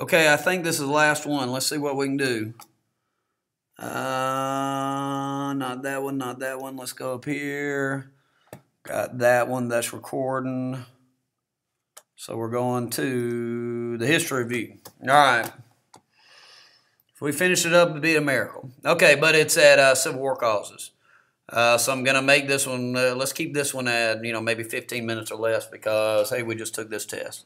Okay, I think this is the last one. Let's see what we can do. Not that one, not that one. Let's go up here. Got that one that's recording. So we're going to the history review. All right. If we finish it up, it'd be a miracle. Okay, but it's at Civil War causes. So I'm going to make this one, let's keep this one at, maybe 15 minutes or less because, hey, we just took this test.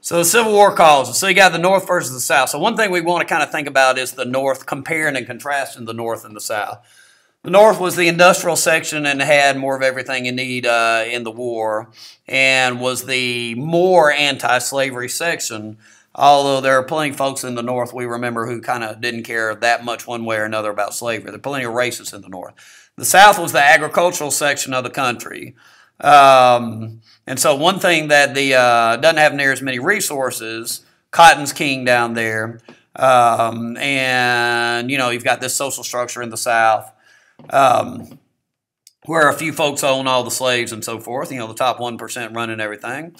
So the Civil War causes. So you got the North versus the South. So one thing we want to kind of think about is the North, comparing and contrasting the North and the South. The North was the industrial section and had more of everything you need in the war and was the more anti-slavery section, although there are plenty of folks in the North we remember who kind of didn't care that much one way or another about slavery. There are plenty of racists in the North. The South was the agricultural section of the country. And so one thing that the doesn't have near as many resources, cotton's king down there, and you've got this social structure in the South where a few folks own all the slaves and so forth. The top 1% running everything.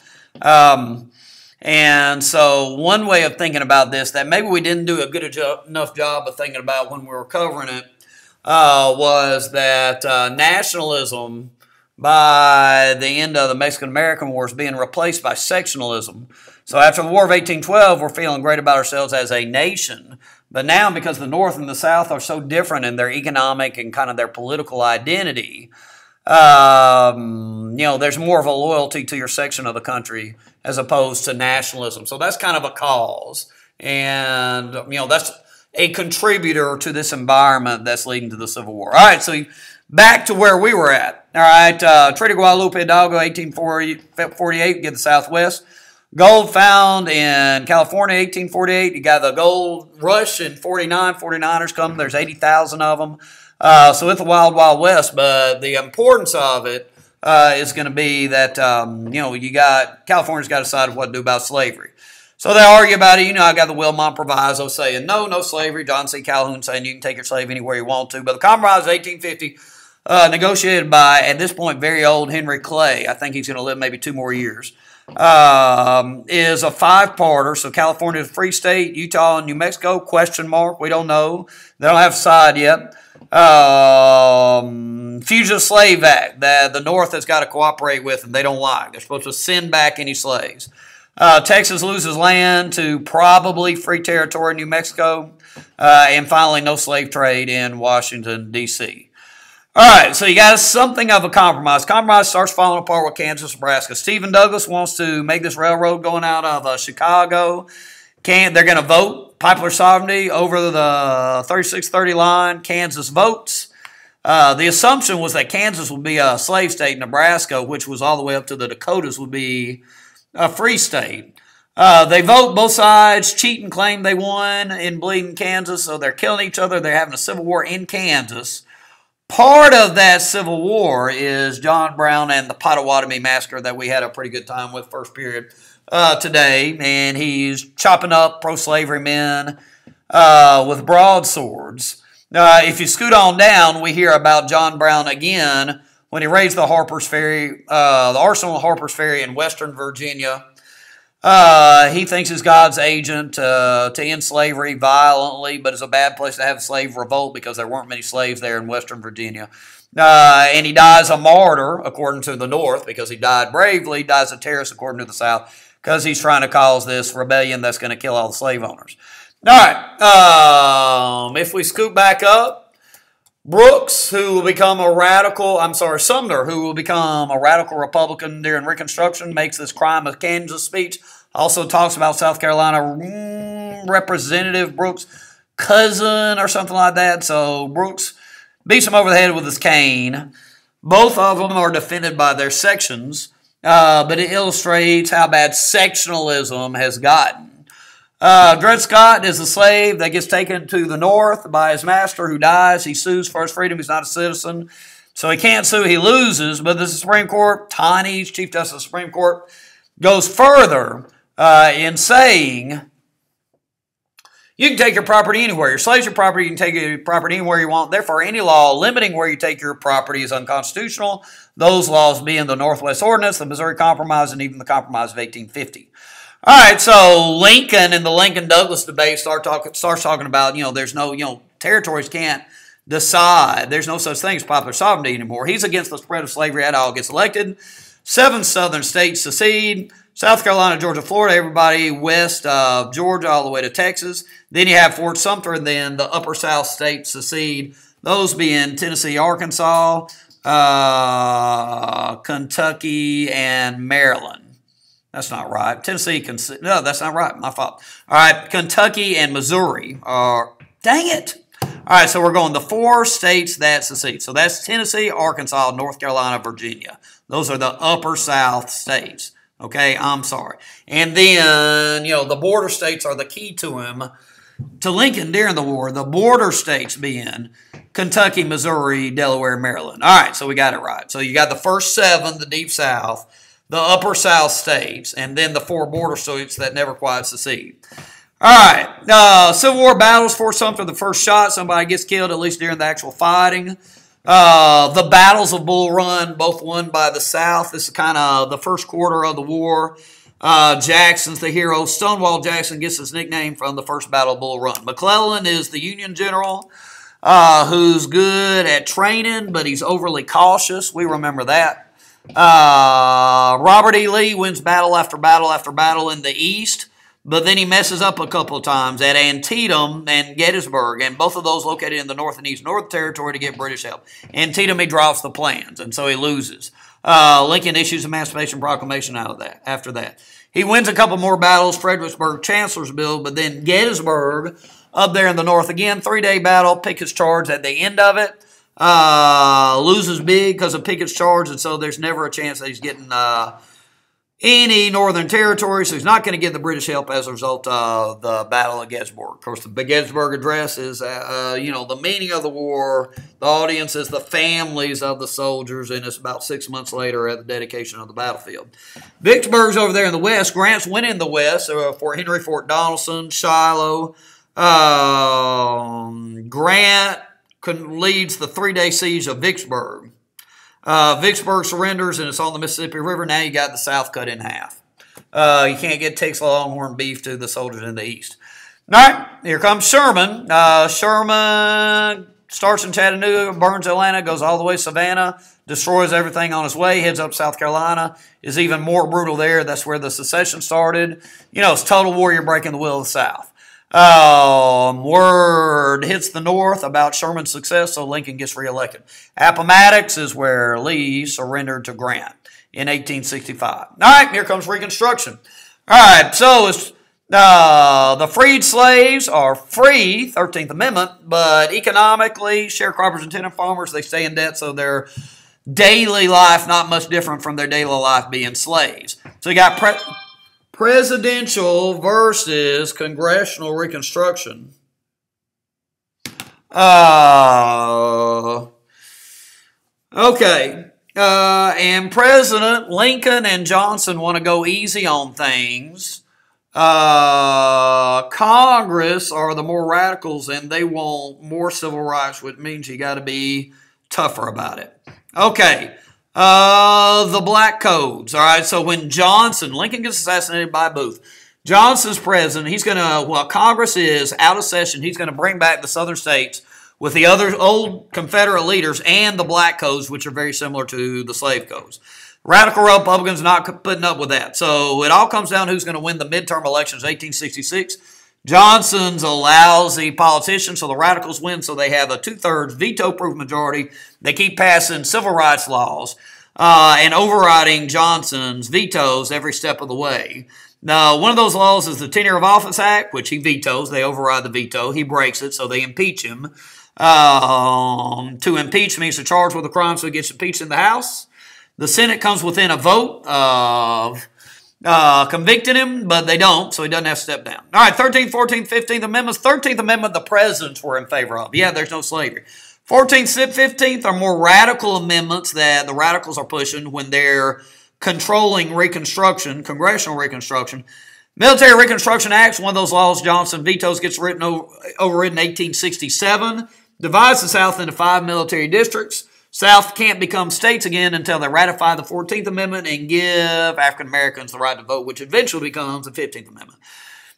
And so one way of thinking about this that maybe we didn't do a good enough job of thinking about when we were covering it was that nationalism by the end of the Mexican-American War is being replaced by sectionalism. So after the War of 1812, we're feeling great about ourselves as a nation. But now, because the North and the South are so different in their economic and kind of their political identity, there's more of a loyalty to your section of the country as opposed to nationalism. So that's kind of a cause. And, that's a contributor to this environment that's leading to the Civil War. All right, so back to where we were at. All right, Treaty of Guadalupe Hidalgo, 1848, get the Southwest. Gold found in California, 1848. You got the gold rush in 49. 49ers come. There's 80,000 of them. So it's the wild, wild west. But the importance of it is going to be that, California's got to decide what to do about slavery. So they argue about it. I got the Wilmot Proviso saying, no slavery. John C. Calhoun saying you can take your slave anywhere you want to. But the Compromise of 1850, negotiated by, at this point, very old Henry Clay, I think he's going to live maybe 2 more years, is a 5-parter. So California is a free state, Utah and New Mexico, question mark, we don't know. They don't have a side yet. Fugitive Slave Act that the North has got to cooperate with and they don't like. They're supposed to send back any slaves. Texas loses land to probably free territory in New Mexico. And finally, no slave trade in Washington, D.C. All right, so you got something of a compromise. Compromise starts falling apart with Kansas, Nebraska. Stephen Douglas wants to make this railroad going out of Chicago. They're going to vote popular sovereignty over the 3630 line. Kansas votes. The assumption was that Kansas would be a slave state. Nebraska, which was all the way up to the Dakotas, would be a free state. They vote, both sides cheat and claim they won in bleeding Kansas, so they're killing each other. They're having a civil war in Kansas. Part of that Civil War is John Brown and the Potawatomi Massacre that we had a pretty good time with first period today. And he's chopping up pro-slavery men with broadswords. If you scoot on down, we hear about John Brown again when he raised the Harper's Ferry, the arsenal of Harper's Ferry in Western Virginia. He thinks he's God's agent to end slavery violently, but it's a bad place to have a slave revolt because there weren't many slaves there in Western Virginia. And he dies a martyr, according to the North, because he died bravely. He dies a terrorist, according to the South, because he's trying to cause this rebellion that's going to kill all the slave owners. All right, if we scoot back up, Brooks, who will become a radical, Sumner, who will become a radical Republican during Reconstruction, makes this crime of Kansas speech. Also talks about South Carolina Representative Brooks' cousin or something like that. So Brooks beats him over the head with his cane. Both of them are defended by their sections, but it illustrates how bad sectionalism has gotten. Dred Scott is a slave that gets taken to the North by his master who dies. He sues for his freedom. He's not a citizen. So he can't sue. He loses. But the Supreme Court, Taney's Chief Justice of the Supreme Court, goes further in saying you can take your property anywhere. Your slave's your property. You can take your property anywhere you want. Therefore, any law limiting where you take your property is unconstitutional. Those laws being the Northwest Ordinance, the Missouri Compromise, and even the Compromise of 1850. All right, so Lincoln and the Lincoln-Douglas debate starts talking about, there's no, territories can't decide. There's no such thing as popular sovereignty anymore. He's against the spread of slavery. Adderall gets elected. 7 southern states secede. South Carolina, Georgia, Florida, everybody west of Georgia all the way to Texas. Then you have Fort Sumter, and then the upper South states secede. Those being Tennessee, Arkansas, Kentucky, and Maryland. That's not right. Tennessee, no, that's not right. My fault. All right, Kentucky and Missouri are, dang it. All right, so we're going the 4 states that secede. So that's Tennessee, Arkansas, North Carolina, Virginia. Those are the upper South states. Okay, I'm sorry. And then, the border states are the key to him, to Lincoln during the war. The border states being Kentucky, Missouri, Delaware, Maryland. All right, so we got it right. So you got the first 7, the Deep South, the upper South states, and then the 4 border states that never quite secede. All right, Civil War battles. Fort Sumter, the first shot. Somebody gets killed, at least during the actual fighting. The battles of Bull Run, both won by the South. This is kind of the first quarter of the war. Jackson's the hero. Stonewall Jackson gets his nickname from the first battle of Bull Run. McClellan is the Union general who's good at training, but he's overly cautious. We remember that. Robert E. Lee wins battle after battle after battle in the East, but then he messes up a couple of times at Antietam and Gettysburg, and both of those located in the North and East North Territory to get British help. Antietam, he drops the plans, and so he loses. Lincoln issues Emancipation Proclamation out of that. After that, he wins a couple more battles, Fredericksburg, Chancellorsville, but then Gettysburg up there in the North again, 3-day battle, Pickett's charge at the end of it. Loses big because of Pickett's charge, and so there's never a chance that he's getting any northern territory, so he's not going to get the British help as a result of the Battle of Gettysburg. Of course, the Gettysburg Address is, the meaning of the war. The audience is the families of the soldiers, and it's about 6 months later at the dedication of the battlefield. Vicksburg's over there in the west. Grant's winning the west. Fort Henry, Fort Donelson, Shiloh. Grant leads the 3-day siege of Vicksburg. Vicksburg surrenders, and it's on the Mississippi River. Now you got the South cut in half. You can't get Texas Longhorn beef to the soldiers in the East. All right, here comes Sherman. Sherman starts in Chattanooga, burns Atlanta, goes all the way to Savannah, destroys everything on his way, heads up South Carolina, is even more brutal there. That's where the secession started. It's total warrior breaking the will of the South. Word hits the North about Sherman's success, so Lincoln gets reelected. Appomattox is where Lee surrendered to Grant in 1865. All right, here comes Reconstruction. All right, so it's, the freed slaves are free, 13th Amendment, but economically, sharecroppers and tenant farmers, they stay in debt, so their daily life not much different from their daily life being slaves. So you got presidential versus congressional Reconstruction. Okay. And President Lincoln and Johnson want to go easy on things. Congress are the more radicals, and they want more civil rights, which means you got to be tougher about it. Okay. The Black Codes. All right, so when Lincoln gets assassinated by Booth. Johnson's president. He's going to, while Congress is out of session, he's going to bring back the southern states with the other old Confederate leaders and the Black Codes, which are very similar to the slave codes. Radical Republicans not putting up with that. So it all comes down to who's going to win the midterm elections, 1866. Johnson's a lousy politician, so the radicals win, so they have a 2/3 veto-proof majority. They keep passing civil rights laws and overriding Johnson's vetoes every step of the way. Now, one of those laws is the Tenure of Office Act, which he vetoes. They override the veto. He breaks it, so they impeach him. To impeach means to charge with a crime, so he gets impeached in the House. The Senate comes within a vote of convicting him, but they don't, so he doesn't have to step down. All right, 13th, 14th, 15th Amendments. 13th Amendment, the presidents were in favor of. Yeah, there's no slavery. 14th, 15th are more radical amendments that the radicals are pushing when they're controlling Reconstruction, congressional Reconstruction. Military Reconstruction Acts, one of those laws Johnson vetoes, gets overridden in 1867, divides the South into 5 military districts. South can't become states again until they ratify the 14th Amendment and give African Americans the right to vote, which eventually becomes the 15th Amendment.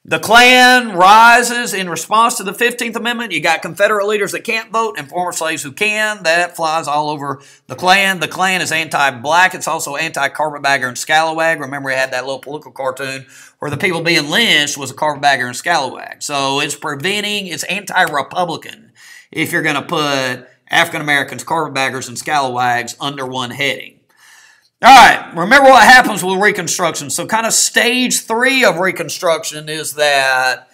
The Klan rises in response to the 15th Amendment. You got Confederate leaders that can't vote and former slaves who can. That flies all over the Klan. The Klan is anti-black. It's also anti-carpetbagger and scalawag. Remember, it had that little political cartoon where the people being lynched was a carpetbagger and scalawag. So it's it's anti-Republican if you're going to put African Americans, carpetbaggers, and scalawags under one heading. All right, remember what happens with Reconstruction. So kind of stage 3 of Reconstruction is that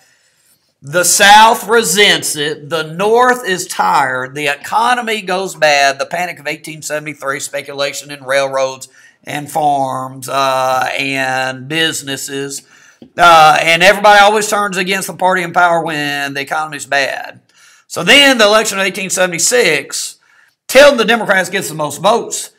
the South resents it, the North is tired, the economy goes bad, the Panic of 1873, speculation in railroads and farms and businesses, and everybody always turns against the party in power when the economy's bad. So then the election of 1876, Tilden, the Democrats, gets the most votes.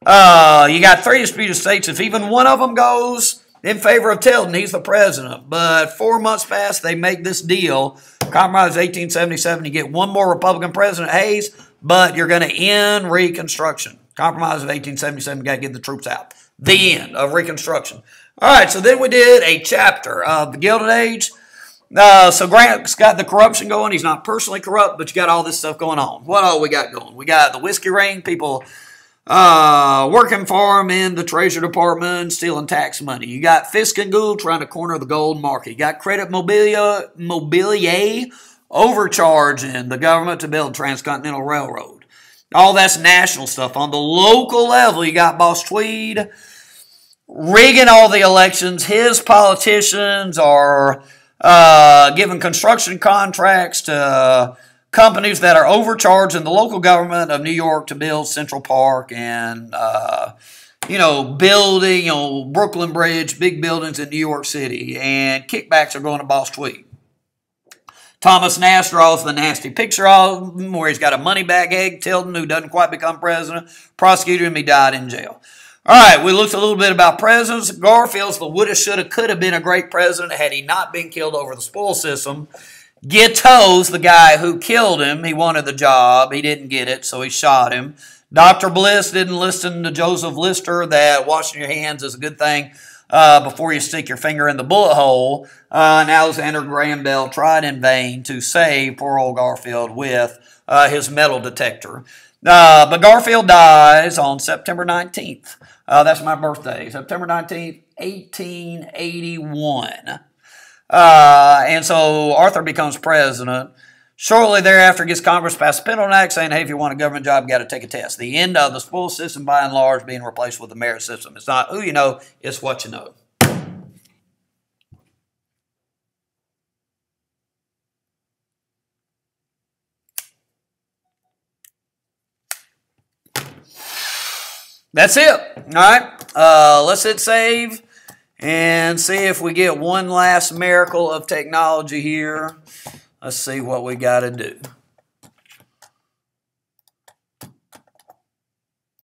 You got 3 disputed states. If even one of them goes in favor of Tilden, he's the president. But 4 months pass, they make this deal. Compromise 1877, you get one more Republican president, Hayes, but you're going to end Reconstruction. Compromise of 1877, you got to get the troops out. The end of Reconstruction. All right, so then we did a chapter of the Gilded Age. So Grant's got the corruption going. He's not personally corrupt, but you got all this stuff going on. What all we got going? We got the whiskey ring, people working for him in the Treasury Department, stealing tax money. You got Fisk and Gould trying to corner the gold market. You got Credit Mobilier overcharging the government to build Transcontinental Railroad. All that's national stuff. On the local level, you got Boss Tweed rigging all the elections. His politicians are giving construction contracts to companies that are overcharging the local government of New York to build Central Park and, building, Brooklyn Bridge, big buildings in New York City. And kickbacks are going to Boss Tweed. Thomas Nast draws the Nasty Picture album where he's got a money bag egg, Tilden, who doesn't quite become president, prosecuted him, he died in jail. All right, we looked a little bit about presidents. Garfield's the woulda, shoulda, coulda been a great president had he not been killed over the spoil system. Gitto's the guy who killed him. He wanted the job. He didn't get it, so he shot him. Dr. Bliss didn't listen to Joseph Lister that washing your hands is a good thing before you stick your finger in the bullet hole. And Alexander Graham Bell tried in vain to save poor old Garfield with his metal detector. But Garfield dies on September 19th. That's my birthday, September 19th, 1881. And so Arthur becomes president. Shortly thereafter, gets Congress passed a Pendleton Act saying, hey, if you want a government job, you got to take a test. The end of the spoil system, by and large, being replaced with the merit system. It's not who you know, it's what you know. That's it. All right. Let's hit save and see if we get one last miracle of technology here. Let's see what we got to do.